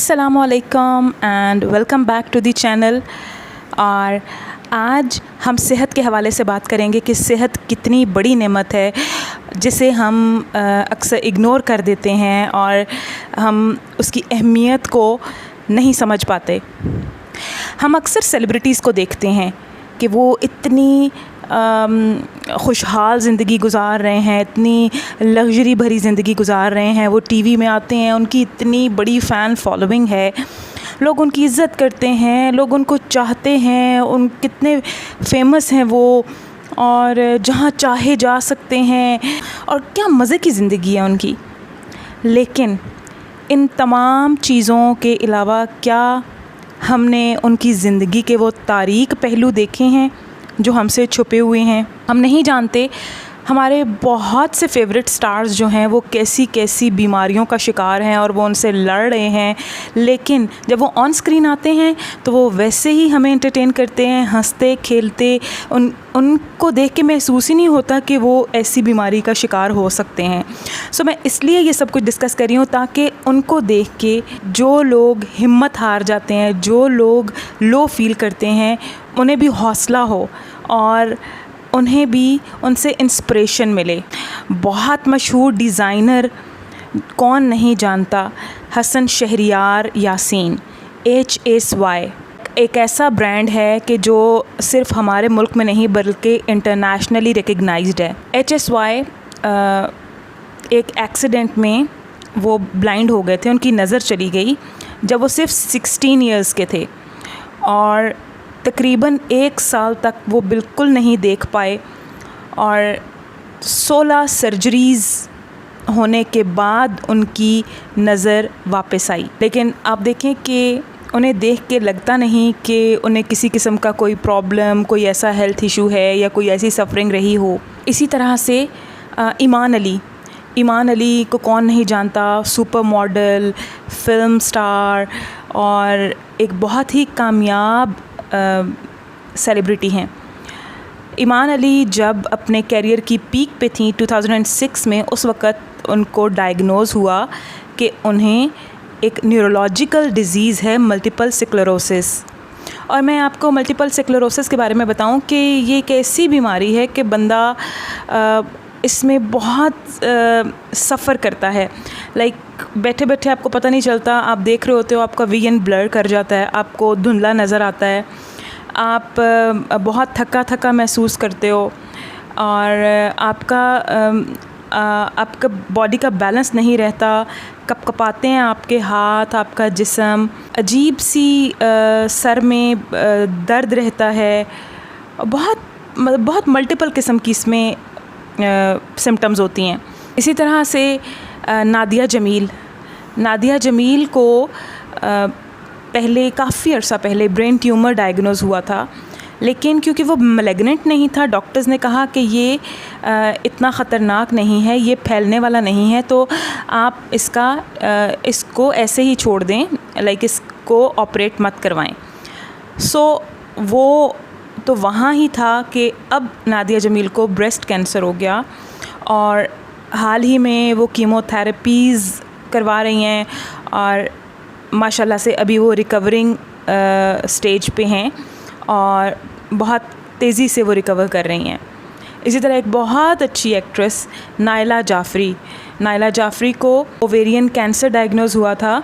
अस्सलामुअलैकुम and welcome back to the channel. और आज हम सेहत के हवाले से बात करेंगे कि सेहत कितनी बड़ी नेमत है जिसे हम अक्सर इग्नोर कर देते हैं और हम उसकी अहमियत को नहीं समझ पाते। हम अक्सर सेलिब्रिटीज़ को देखते हैं कि वो इतनी खुशहाल ज़िंदगी गुज़ार रहे हैं, इतनी लग्जरी भरी ज़िंदगी गुज़ार रहे हैं। वो टीवी में आते हैं, उनकी इतनी बड़ी फ़ैन फॉलोइंग है, लोग उनकी इज़्ज़त करते हैं, लोग उनको चाहते हैं, उन कितने फेमस हैं वो, और जहाँ चाहे जा सकते हैं और क्या मज़े की ज़िंदगी है उनकी। लेकिन इन तमाम चीज़ों के अलावा क्या हमने उनकी ज़िंदगी के वो तारीक पहलू देखे हैं जो हमसे छुपे हुए हैं? हम नहीं जानते हमारे बहुत से फेवरेट स्टार्स जो हैं वो कैसी कैसी बीमारियों का शिकार हैं और वो उनसे लड़ रहे हैं, लेकिन जब वो ऑन स्क्रीन आते हैं तो वो वैसे ही हमें एंटरटेन करते हैं, हंसते खेलते। उनको देख के महसूस ही नहीं होता कि वो ऐसी बीमारी का शिकार हो सकते हैं। सो मैं इसलिए ये सब कुछ डिस्कस कर रही हूँ ताकि उनको देख के जो लोग हिम्मत हार जाते हैं, जो लोग लो फील करते हैं, उन्हें भी हौसला हो और उन्हें भी उनसे इंस्पिरेशन मिले। बहुत मशहूर डिज़ाइनर, कौन नहीं जानता, हसन शहरियार यासीन, HSY एक ऐसा ब्रांड है कि जो सिर्फ हमारे मुल्क में नहीं बल्कि इंटरनेशनली रिकग्नाइज्ड है। HSY एक एक्सीडेंट में वो ब्लाइंड हो गए थे, उनकी नज़र चली गई जब वो सिर्फ 16 इयर्स के थे और तकरीबन 1 साल तक वो बिल्कुल नहीं देख पाए और 16 सर्जरीज़ होने के बाद उनकी नज़र वापस आई। लेकिन आप देखें कि उन्हें देख के लगता नहीं कि उन्हें किसी किस्म का कोई प्रॉब्लम, कोई ऐसा हेल्थ इशू है या कोई ऐसी सफरिंग रही हो। इसी तरह से ईमान अली को कौन नहीं जानता, सुपर मॉडल, फिल्म स्टार और एक बहुत ही कामयाब सेलिब्रिटी हैं। ईमान अली जब अपने कैरियर की पीक पे थी 2006 में, उस वक़्त उनको डायग्नोज़ हुआ कि उन्हें एक न्यूरोलॉजिकल डिज़ीज़ है, मल्टीपल स्क्लेरोसिस। और मैं आपको मल्टीपल स्क्लेरोसिस के बारे में बताऊं कि ये एक ऐसी बीमारी है कि बंदा इसमें बहुत सफ़र करता है। बैठे बैठे आपको पता नहीं चलता, आप देख रहे होते हो, आपका विजन ब्लर कर जाता है, आपको धुंधला नज़र आता है, आप बहुत थका थका महसूस करते हो और आपका बॉडी का बैलेंस नहीं रहता, कपकपाते हैं आपके हाथ, आपका जिस्म, अजीब सी सर में दर्द रहता है, बहुत मल्टीपल किस्म की इसमें सिम्टम्स होती हैं। इसी तरह से नादिया जमील को पहले काफ़ी अर्सा पहले ब्रेन ट्यूमर डायग्नोज़ हुआ था, लेकिन क्योंकि वो मैलिग्नेंट नहीं था, डॉक्टर्स ने कहा कि ये इतना ख़तरनाक नहीं है, ये फैलने वाला नहीं है, तो आप इसको ऐसे ही छोड़ दें, इसको ऑपरेट मत करवाएं। वो तो वहाँ ही था कि अब नादिया जमील को ब्रेस्ट कैंसर हो गया और हाल ही में वो कीमोथेरेपीज़ करवा रही हैं और माशाल्लाह से अभी वो रिकवरिंग स्टेज पे हैं और बहुत तेज़ी से वो रिकवर कर रही हैं। इसी तरह एक बहुत अच्छी एक्ट्रेस नायला जाफ़री को ओवेरियन कैंसर डायग्नोज़ हुआ था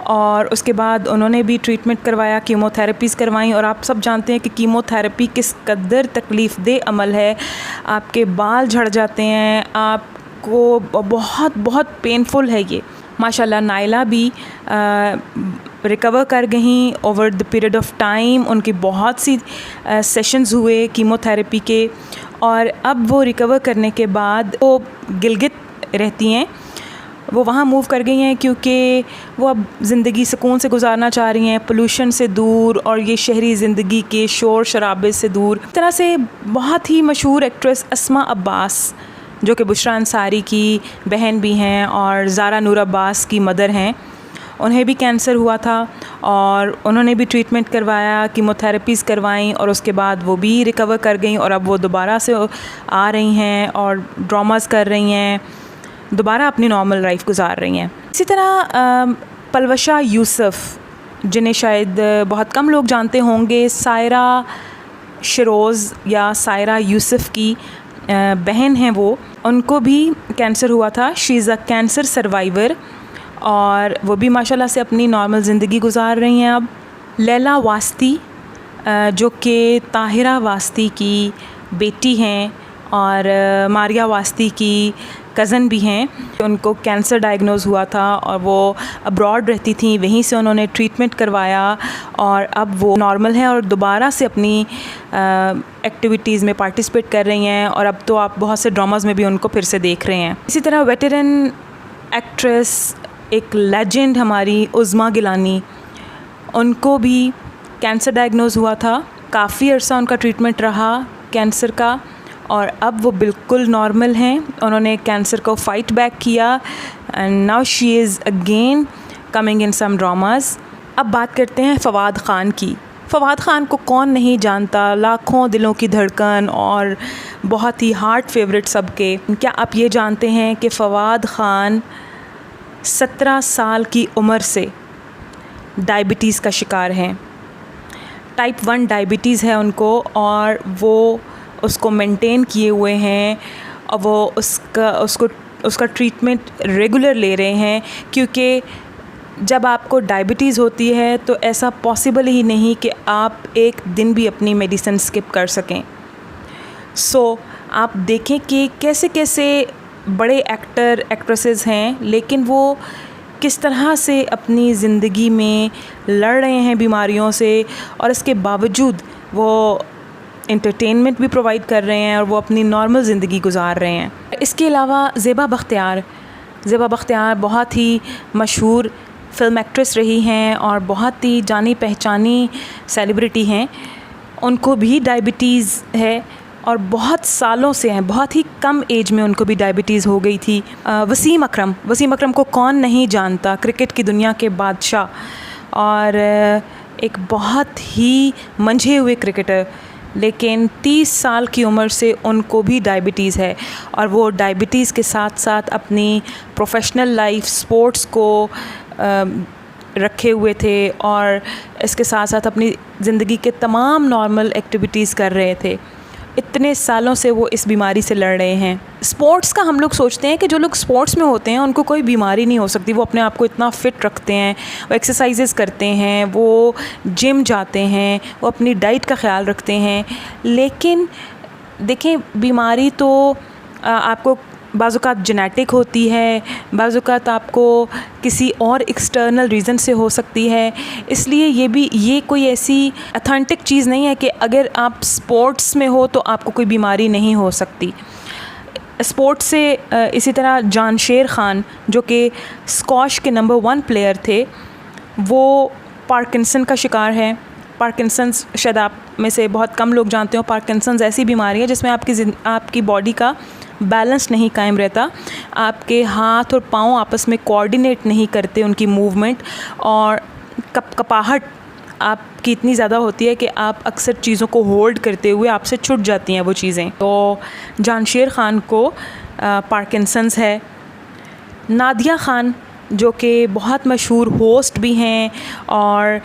और उसके बाद उन्होंने भी ट्रीटमेंट करवाया, कीमोथेरेपीज़ करवाई। और आप सब जानते हैं कि कीमोथेरेपी किस कदर तकलीफ़देह अमल है, आपके बाल झड़ जाते हैं, आपको बहुत पेनफुल है ये। माशाल्लाह नायला भी रिकवर कर गई over the period of time. उनकी बहुत सी सेशंस हुए कीमोथेरेपी के और अब वो रिकवर करने के बाद वो गिलगित रहती हैं, वो वहाँ मूव कर गई हैं क्योंकि वो अब ज़िंदगी सुकून से गुजारना चाह रही हैं, पोल्यूशन से दूर और ये शहरी ज़िंदगी के शोर शराबे से दूर। इस तरह से बहुत ही मशहूर एक्ट्रेस अस्मा अब्बास, जो कि बुशरा अंसारी की बहन भी हैं और ज़ारा नूर अब्बास की मदर हैं, उन्हें भी कैंसर हुआ था और उन्होंने भी ट्रीटमेंट करवाया, कीमोथेरेपीज़ करवाई और उसके बाद वो भी रिकवर कर गई और अब वो दोबारा से आ रही हैं और ड्रामास कर रही हैं, दोबारा अपनी नॉर्मल लाइफ गुजार रही हैं। इसी तरह पलवशा यूसुफ, जिन्हें शायद बहुत कम लोग जानते होंगे, सायरा शरोज़ या सायरा यूसुफ की बहन हैं वो, उनको भी कैंसर हुआ था। She is a cancer survivor और वो भी माशाल्लाह से अपनी नॉर्मल ज़िंदगी गुजार रही हैं अब। लैला वास्ती जो कि ताहिरा वास्ती की बेटी हैं और मारिया वास्ती की कज़न भी हैं, उनको कैंसर डायग्नोज़ हुआ था और वो अब्रॉड रहती थी, वहीं से उन्होंने ट्रीटमेंट करवाया और अब वो नॉर्मल हैं और दोबारा से अपनी एक्टिविटीज़ में पार्टिसिपेट कर रही हैं और अब तो आप बहुत से ड्रामाज़ में भी उनको फिर से देख रहे हैं। इसी तरह वेटरन एक्ट्रेस, एक लेजेंड हमारी उज़्मा गिलानी, उनको भी कैंसर डायग्नोज़ हुआ था। काफ़ी अर्सा उनका ट्रीटमेंट रहा कैंसर का और अब वो बिल्कुल नॉर्मल हैं। उन्होंने कैंसर को फ़ाइट बैक किया and now she is again coming in some dramas. अब बात करते हैं फ़वाद ख़ान की। फ़वाद ख़ान को कौन नहीं जानता, लाखों दिलों की धड़कन और बहुत ही हार्ट फेवरेट सबके। क्या आप ये जानते हैं कि फ़वाद ख़ान 17 साल की उम्र से डायबिटीज़ का शिकार हैं। टाइप 1 डायबिटीज़ है उनको और वो उसको मेंटेन किए हुए हैं और वो उसका ट्रीटमेंट रेगुलर ले रहे हैं, क्योंकि जब आपको डायबिटीज़ होती है तो ऐसा पॉसिबल ही नहीं कि आप एक दिन भी अपनी मेडिसिन स्किप कर सकें। सो आप देखें कि कैसे कैसे बड़े एक्टर एक्ट्रेसेस हैं, लेकिन वो किस तरह से अपनी ज़िंदगी में लड़ रहे हैं बीमारियों से और इसके बावजूद वो एंटरटेनमेंट भी प्रोवाइड कर रहे हैं और वो अपनी नॉर्मल ज़िंदगी गुजार रहे हैं। इसके अलावा ज़ेबा बख्तियार बहुत ही मशहूर फ़िल्म एक्ट्रेस रही हैं और बहुत ही जानी पहचानी सेलिब्रिटी हैं। उनको भी डायबिटीज़ है और बहुत सालों से हैं, बहुत ही कम एज में उनको भी डायबिटीज़ हो गई थी। वसीम अकरम को कौन नहीं जानता, क्रिकेट की दुनिया के बादशाह और एक बहुत ही मंझे हुए क्रिकेटर, लेकिन 30 साल की उम्र से उनको भी डायबिटीज़ है और वो डायबिटीज़ के साथ साथ अपनी प्रोफेशनल लाइफ स्पोर्ट्स को रखे हुए थे और इसके साथ साथ अपनी ज़िंदगी के तमाम नॉर्मल एक्टिविटीज़ कर रहे थे। इतने सालों से वो इस बीमारी से लड़ रहे हैं। स्पोर्ट्स का हम लोग सोचते हैं कि जो लोग स्पोर्ट्स में होते हैं उनको कोई बीमारी नहीं हो सकती, वो अपने आप को इतना फ़िट रखते हैं, वो एक्सरसाइजेस करते हैं, वो जिम जाते हैं, वो अपनी डाइट का ख्याल रखते हैं। लेकिन देखें, बीमारी तो आपको बाज़-औक़ात जेनेटिक होती है, बाज़-औक़ात आपको किसी और एक्सटर्नल रीज़न से हो सकती है। इसलिए ये कोई ऐसी ऑथेंटिक चीज़ नहीं है कि अगर आप स्पोर्ट्स में हो तो आपको कोई बीमारी नहीं हो सकती। स्पोर्ट्स से इसी तरह जानशेर ख़ान, जो कि स्क्वॉश के नंबर 1 प्लेयर थे, वो पार्किंसन का शिकार है। पार्किंसंस शायद आप में से बहुत कम लोग जानते हो। पार्किंसंस ऐसी बीमारी है जिसमें आपकी बॉडी का बैलेंस नहीं कायम रहता, आपके हाथ और पाँव आपस में कोऑर्डिनेट नहीं करते, उनकी मूवमेंट, और कपाहट आपकी इतनी ज़्यादा होती है कि आप अक्सर चीज़ों को होल्ड करते हुए आपसे छूट जाती हैं वो चीज़ें। तो जानशेर ख़ान को पार्किंसंस है। नादिया ख़ान, जो कि बहुत मशहूर होस्ट भी हैं और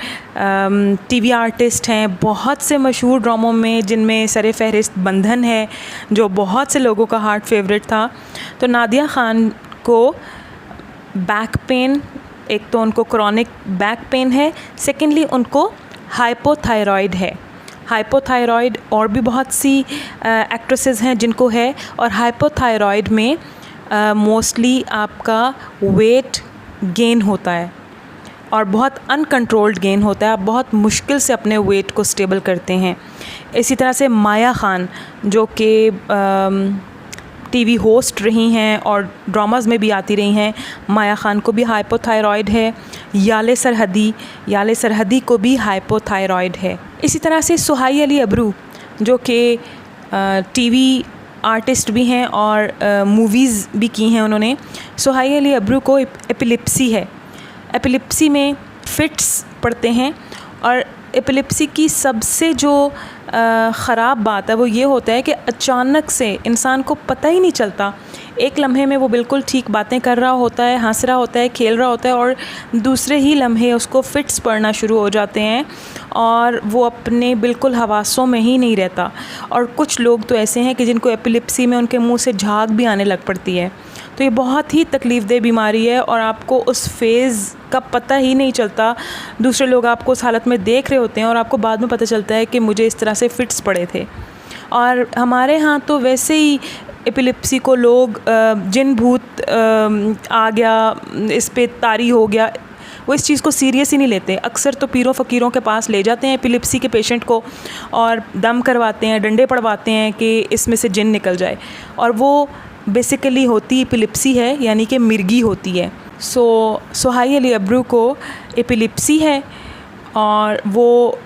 टीवी आर्टिस्ट हैं, बहुत से मशहूर ड्रामों में, जिनमें सरे फहरिस्त बंधन है जो बहुत से लोगों का हार्ट फेवरेट था। तो नादिया ख़ान को बैक पेन, एक तो उनको क्रॉनिक बैक पेन है, सेकेंडली उनको हाइपोथायरॉयड है। हाइपोथायरॉयड और भी बहुत सी एक्ट्रेसेस हैं जिनको है, और हाइपोथायरॉयड में मोस्टली आपका वेट गेन होता है और बहुत अनकंट्रोल्ड गेन होता है। आप बहुत मुश्किल से अपने वेट को स्टेबल करते हैं। इसी तरह से माया ख़ान, जो कि टीवी होस्ट रही हैं और ड्रामाज़ में भी आती रही हैं, माया ख़ान को भी हाइपोथायरॉयड है। याले सरहदी को भी हाइपोथायरॉयड है। इसी तरह से सुहाई अली अबरू, जो कि टीवी आर्टिस्ट भी हैं और मूवीज़ भी की हैं उन्होंने। सुहाई अली अबरू को एपिलिप्सी है। एपिलिप्सी में फ़िट्स पड़ते हैं और एपिलिप्सी की सबसे जो ख़राब बात है वो ये होता है कि अचानक से इंसान को पता ही नहीं चलता, एक लम्हे में वो बिल्कुल ठीक बातें कर रहा होता है, हंस रहा होता है, खेल रहा होता है, और दूसरे ही लम्हे उसको फिट्स पड़ना शुरू हो जाते हैं और वो अपने बिल्कुल हवासों में ही नहीं रहता। और कुछ लोग तो ऐसे हैं कि जिनको एपिलेप्सी में उनके मुंह से झाग भी आने लग पड़ती है। तो ये बहुत ही तकलीफ़देह बीमारी है और आपको उस फेज़ का पता ही नहीं चलता। दूसरे लोग आपको उस हालत में देख रहे होते हैं और आपको बाद में पता चलता है कि मुझे इस तरह से फिट्स पड़े थे। और हमारे यहाँ तो वैसे ही एपिलेप्सी को लोग जिन भूत आ गया, इस पे तारी हो गया, वो इस चीज़ को सीरियस ही नहीं लेते। अक्सर तो पीरों फ़कीरों के पास ले जाते हैं एपिलेप्सी के पेशेंट को और दम करवाते हैं, डंडे पड़वाते हैं कि इसमें से जिन निकल जाए, और वो बेसिकली होती एपिलेप्सी है, यानी कि मिर्गी होती है। सोहाई अली अब्रू को एपिलेप्सी है और वो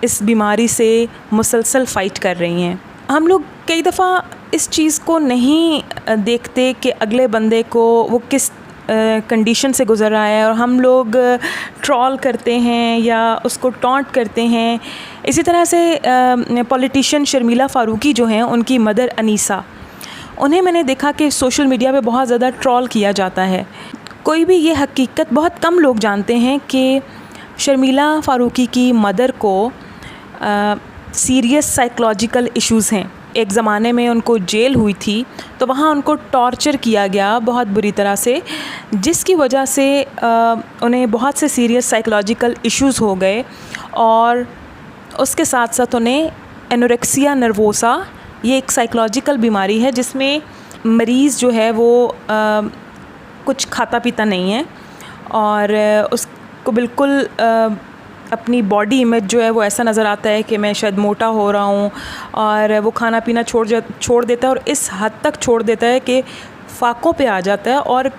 इस बीमारी से मुसलसल फ़ाइट कर रही हैं। हम लोग कई दफ़ा इस चीज़ को नहीं देखते कि अगले बंदे को वो किस कंडीशन से गुज़र रहा है, और हम लोग ट्रॉल करते हैं या उसको टॉन्ट करते हैं। इसी तरह से पॉलिटिशियन शर्मिला फ़ारूकी जो हैं, उनकी मदर अनीसा, उन्हें मैंने देखा कि सोशल मीडिया पे बहुत ज़्यादा ट्रॉल किया जाता है। कोई भी ये हकीकत बहुत कम लोग जानते हैं कि शर्मिला फ़ारूकी की मदर को सीरियस साइकोलॉजिकल इश्यूज़ हैं। एक ज़माने में उनको जेल हुई थी, तो वहाँ उनको टॉर्चर किया गया बहुत बुरी तरह से, जिसकी वजह से उन्हें बहुत से सीरियस साइकोलॉजिकल इश्यूज़ हो गए, और उसके साथ साथ उन्हें एनोरेक्सिया नर्वोसा, ये एक साइकोलॉजिकल बीमारी है जिसमें मरीज़ जो है वो कुछ खाता पीता नहीं है और उसको बिल्कुल अपनी बॉडी इमेज जो है वो ऐसा नज़र आता है कि मैं शायद मोटा हो रहा हूँ, और वो खाना पीना छोड़ देता है, और इस हद तक छोड़ देता है कि फाकों पे आ जाता है। और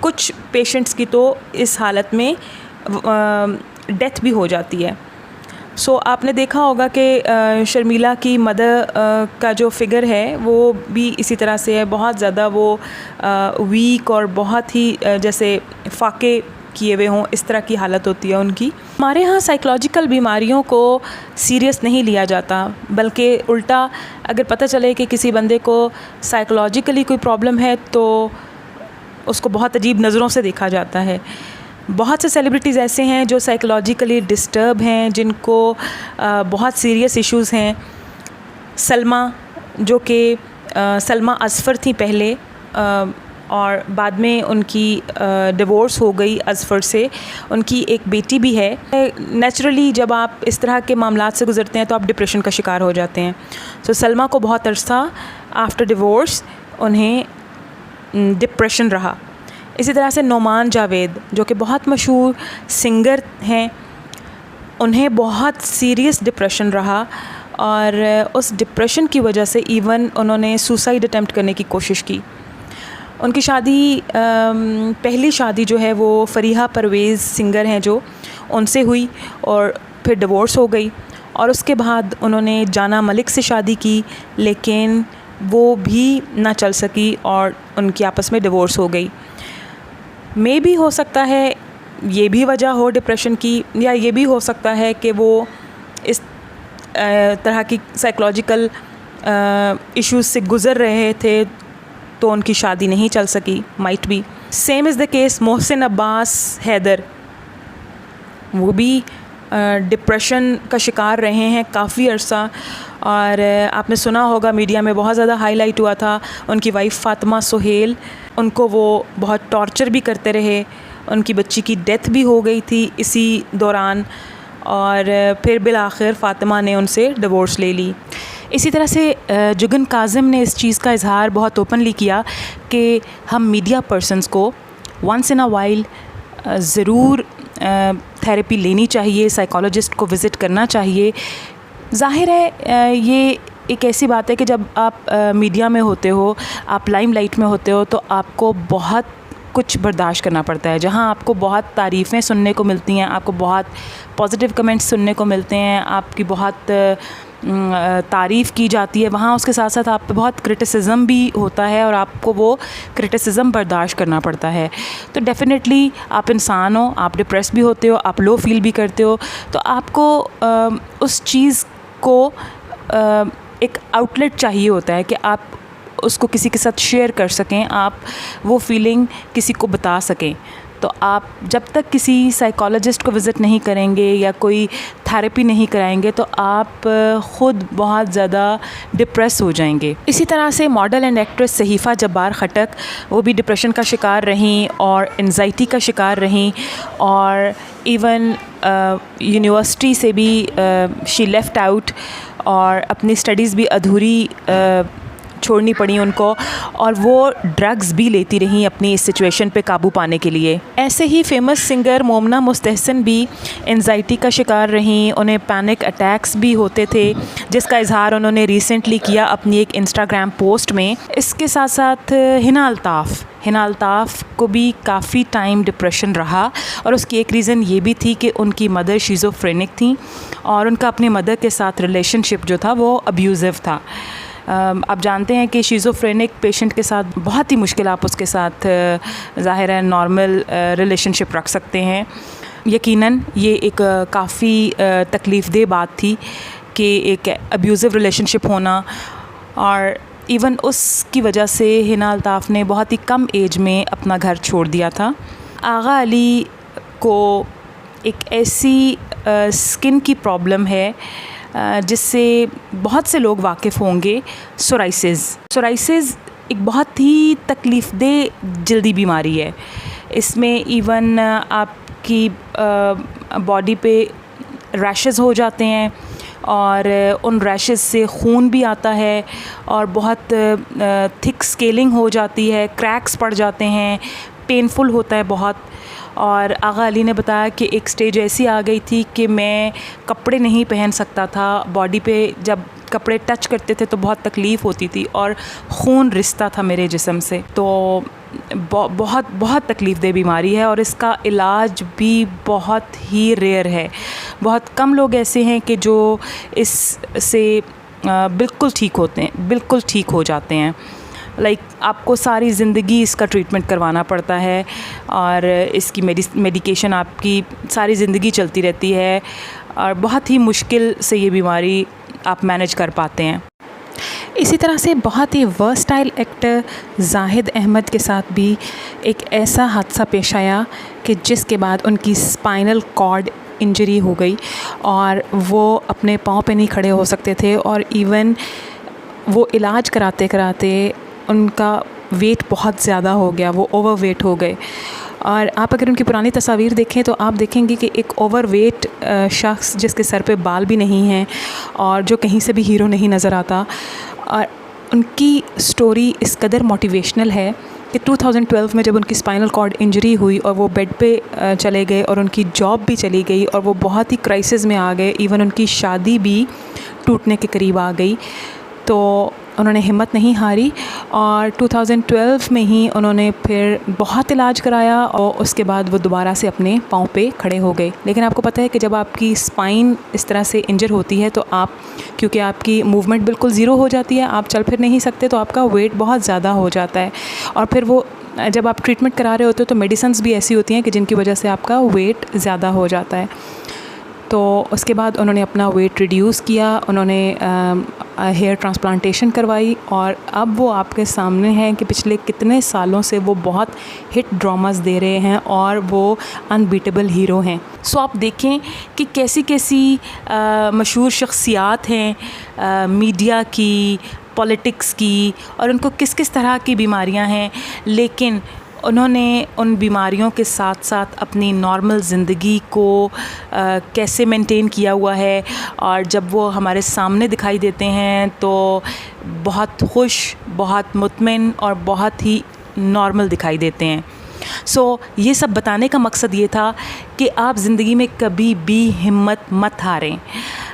कुछ पेशेंट्स की तो इस हालत में डेथ भी हो जाती है। आपने देखा होगा कि शर्मिला की मदर का जो फिगर है वो भी इसी तरह से है, बहुत ज़्यादा वो वीक और बहुत ही जैसे फाके किए हुए हों, इस तरह की हालत होती है उनकी। हमारे यहाँ साइकोलॉजिकल बीमारियों को सीरियस नहीं लिया जाता, बल्कि उल्टा अगर पता चले कि किसी बंदे को साइकोलॉजिकली कोई प्रॉब्लम है तो उसको बहुत अजीब नज़रों से देखा जाता है। बहुत से सेलिब्रिटीज़ ऐसे हैं जो साइकोलॉजिकली डिस्टर्ब हैं, जिनको बहुत सीरियस इश्यूज़ हैं। सलमा, जो कि सलमा अज़फ़र थी पहले, और बाद में उनकी डिवोर्स हो गई अज़फ़र से। उनकी एक बेटी भी है। नेचुरली जब आप इस तरह के मामलात से गुज़रते हैं तो आप डिप्रेशन का शिकार हो जाते हैं। सलमा को बहुत अरसा आफ्टर डिवोर्स उन्हें डिप्रेशन रहा। इसी तरह से नोमान जावेद, जो कि बहुत मशहूर सिंगर हैं, उन्हें बहुत सीरियस डिप्रेशन रहा, और उस डिप्रेशन की वजह से इवन उन्होंने सुसाइड अटेम्प्ट करने की कोशिश की। उनकी शादी, पहली शादी जो है वो फ़रीहा परवेज़ सिंगर हैं जो, उनसे हुई, और फिर डिवोर्स हो गई। और उसके बाद उन्होंने जाना मलिक से शादी की, लेकिन वो भी ना चल सकी और उनकी आपस में डिवोर्स हो गई। मे भी हो सकता है ये भी वजह हो डिप्रेशन की, या ये भी हो सकता है कि वो इस तरह की साइकोलॉजिकल इश्यूज़ से गुज़र रहे थे तो उनकी शादी नहीं चल सकी, might be. Same is the case Mohsin Abbas Haider, वो भी डिप्रेशन का शिकार रहे हैं काफ़ी अरसा, और आपने सुना होगा मीडिया में बहुत ज़्यादा हाईलाइट हुआ था उनकी वाइफ फ़ातिमा सुहेल, उनको वो बहुत टॉर्चर भी करते रहे। उनकी बच्ची की डेथ भी हो गई थी इसी दौरान, और फिर बिल आखिर फ़ातिमा ने उनसे डिवोर्स ले ली। इसी तरह से जुगन काज़िम ने इस चीज़ का इजहार बहुत ओपनली किया कि हम मीडिया पर्सन्स को वंस इन अ वाइल ज़रूर थेरेपी लेनी चाहिए, साइकोलॉजिस्ट को विज़िट करना चाहिए। ज़ाहिर है ये एक ऐसी बात है कि जब आप मीडिया में होते हो, आप लाइमलाइट में होते हो, तो आपको बहुत कुछ बर्दाश्त करना पड़ता है। जहाँ आपको बहुत तारीफ़ें सुनने को मिलती हैं, आपको बहुत पॉजिटिव कमेंट्स सुनने को मिलते हैं, आपकी बहुत तारीफ़ की जाती है, वहाँ उसके साथ साथ आप पे बहुत क्रिटिसिज़म भी होता है और आपको वो क्रिटिसिज़म बर्दाश्त करना पड़ता है। तो डेफ़िनेटली आप इंसान हो, आप डिप्रेस भी होते हो, आप लो फील भी करते हो, तो आपको उस चीज़ को एक आउटलेट चाहिए होता है कि आप उसको किसी के साथ शेयर कर सकें, आप वो फीलिंग किसी को बता सकें। तो आप जब तक किसी साइकोलॉजिस्ट को विज़िट नहीं करेंगे या कोई थेरेपी नहीं कराएंगे तो आप ख़ुद बहुत ज़्यादा डिप्रेस हो जाएंगे। इसी तरह से मॉडल एंड एक्ट्रेस सहीफ़ा जब्बार खटक, वो भी डिप्रेशन का शिकार रहीं और एंजाइटी का शिकार रहीं, और इवन यूनिवर्सिटी से भी शी लेफ़्ट आउट और अपनी स्टडीज़ भी अधूरी छोड़नी पड़ी उनको, और वो ड्रग्स भी लेती रहीं अपनी इस सिचुएशन पे काबू पाने के लिए। ऐसे ही फेमस सिंगर मोमना मुस्तहसन भी एंजाइटी का शिकार रहीं, उन्हें पैनिक अटैक्स भी होते थे, जिसका इजहार उन्होंने रिसेंटली किया अपनी एक इंस्टाग्राम पोस्ट में। इसके साथ साथ हिना अल्ताफ़ को भी काफ़ी टाइम डिप्रेशन रहा, और उसकी एक रीज़न ये भी थी कि उनकी मदर शिज़ोफ्रेनिक थी और उनका अपने मदर के साथ रिलेशनशिप जो था वो अब्यूज़िव था। आप जानते हैं कि शिज़ोफ्रेनिक पेशेंट के साथ बहुत ही मुश्किल आप उसके साथ ज़ाहिर है नॉर्मल रिलेशनशिप रख सकते हैं। यकीनन ये एक काफ़ी तकलीफ़देह बात थी कि एक अब्यूज़िव रिलेशनशिप होना, और इवन उसकी वजह से हिना अल्ताफ़ ने बहुत ही कम एज में अपना घर छोड़ दिया था। आगा अली को एक ऐसी स्किन की प्रॉब्लम है जिससे बहुत से लोग वाकिफ़ होंगे, सोराइसिस एक बहुत ही तकलीफ़देह जल्दी बीमारी है। इसमें इवन आपकी बॉडी पे रैशेस हो जाते हैं और उन रैशेस से खून भी आता है और बहुत थिक स्केलिंग हो जाती है, क्रैक्स पड़ जाते हैं, पेनफुल होता है बहुत। और आगा अली ने बताया कि एक स्टेज ऐसी आ गई थी कि मैं कपड़े नहीं पहन सकता था, बॉडी पे जब कपड़े टच करते थे तो बहुत तकलीफ़ होती थी और खून रिसता था मेरे जिस्म से। तो बहुत तकलीफ़देह बीमारी है और इसका इलाज भी बहुत ही रेयर है। बहुत कम लोग ऐसे हैं कि जो इससे बिल्कुल ठीक हो जाते हैं। आपको सारी ज़िंदगी इसका ट्रीटमेंट करवाना पड़ता है और इसकी मेडिकेशन आपकी सारी ज़िंदगी चलती रहती है और बहुत ही मुश्किल से ये बीमारी आप मैनेज कर पाते हैं। इसी तरह से बहुत ही वर्सटाइल एक्टर जाहिद अहमद के साथ भी एक ऐसा हादसा पेश आया कि जिसके बाद उनकी स्पाइनल कॉर्ड इंजरी हो गई और वो अपने पाँव पे नहीं खड़े हो सकते थे, और इवन वो इलाज कराते कराते उनका वेट बहुत ज़्यादा हो गया, वो ओवरवेट हो गए। और आप अगर उनकी पुरानी तस्वीर देखें तो आप देखेंगे कि एक ओवरवेट शख्स जिसके सर पे बाल भी नहीं हैं और जो कहीं से भी हीरो नहीं नज़र आता, और उनकी स्टोरी इस कदर मोटिवेशनल है कि 2012 में जब उनकी स्पाइनल कॉर्ड इंजरी हुई और वो बेड पे चले गए और उनकी जॉब भी चली गई और वो बहुत ही क्राइसिस में आ गए, इवन उनकी शादी भी टूटने के करीब आ गई, तो उन्होंने हिम्मत नहीं हारी और 2012 में ही उन्होंने फिर बहुत इलाज कराया और उसके बाद वो दोबारा से अपने पाँव पे खड़े हो गए। लेकिन आपको पता है कि जब आपकी स्पाइन इस तरह से इंजर होती है तो आप, क्योंकि आपकी मूवमेंट बिल्कुल ज़ीरो हो जाती है, आप चल फिर नहीं सकते, तो आपका वेट बहुत ज़्यादा हो जाता है। और फिर वो जब आप ट्रीटमेंट करा रहे होते हो तो मेडिसिन्स भी ऐसी होती हैं कि जिनकी वजह से आपका वेट ज़्यादा हो जाता है। तो उसके बाद उन्होंने अपना वेट रिड्यूस किया, उन्होंने हेयर ट्रांसप्लांटेशन करवाई और अब वो आपके सामने हैं कि पिछले कितने सालों से वो बहुत हिट ड्रामास दे रहे हैं और वो अनबीटेबल हीरो हैं। सो आप देखें कि कैसी कैसी मशहूर शख्सियात हैं मीडिया की, पॉलिटिक्स की, और उनको किस किस तरह की बीमारियां हैं, लेकिन उन्होंने उन बीमारियों के साथ साथ अपनी नॉर्मल ज़िंदगी को कैसे मेंटेन किया हुआ है, और जब वो हमारे सामने दिखाई देते हैं तो बहुत खुश, बहुत मुतमिन और बहुत ही नॉर्मल दिखाई देते हैं। सो ये सब बताने का मकसद ये था कि आप ज़िंदगी में कभी भी हिम्मत मत हारें।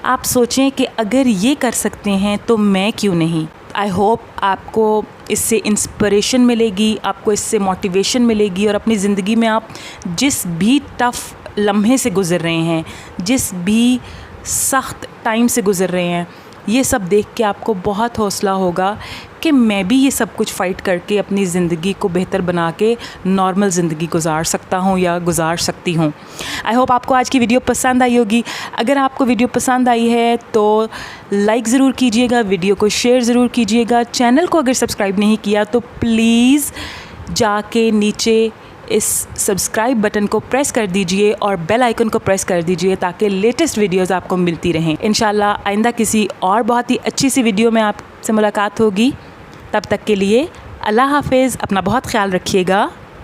आप सोचें कि अगर ये कर सकते हैं तो मैं क्यों नहीं। आई होप आपको इससे इंस्पिरेशन मिलेगी, आपको इससे मोटिवेशन मिलेगी और अपनी ज़िंदगी में आप जिस भी टफ़ लम्हे से गुज़र रहे हैं, जिस भी सख्त टाइम से गुज़र रहे हैं, ये सब देख के आपको बहुत हौसला होगा कि मैं भी ये सब कुछ फ़ाइट करके अपनी ज़िंदगी को बेहतर बना के नॉर्मल ज़िंदगी गुजार सकता हूँ या गुजार सकती हूँ। आई होप आपको आज की वीडियो पसंद आई होगी। अगर आपको वीडियो पसंद आई है तो लाइक ज़रूर कीजिएगा, वीडियो को शेयर ज़रूर कीजिएगा। चैनल को अगर सब्सक्राइब नहीं किया तो प्लीज़ जाके नीचे इस सब्सक्राइब बटन को प्रेस कर दीजिए और बेल आइकन को प्रेस कर दीजिए ताकि लेटेस्ट वीडियोस आपको मिलती रहें। इंशाल्लाह आइंदा किसी और बहुत ही अच्छी सी वीडियो में आपसे मुलाकात होगी। तब तक के लिए अल्लाह हाफ़िज़, अपना बहुत ख्याल रखिएगा।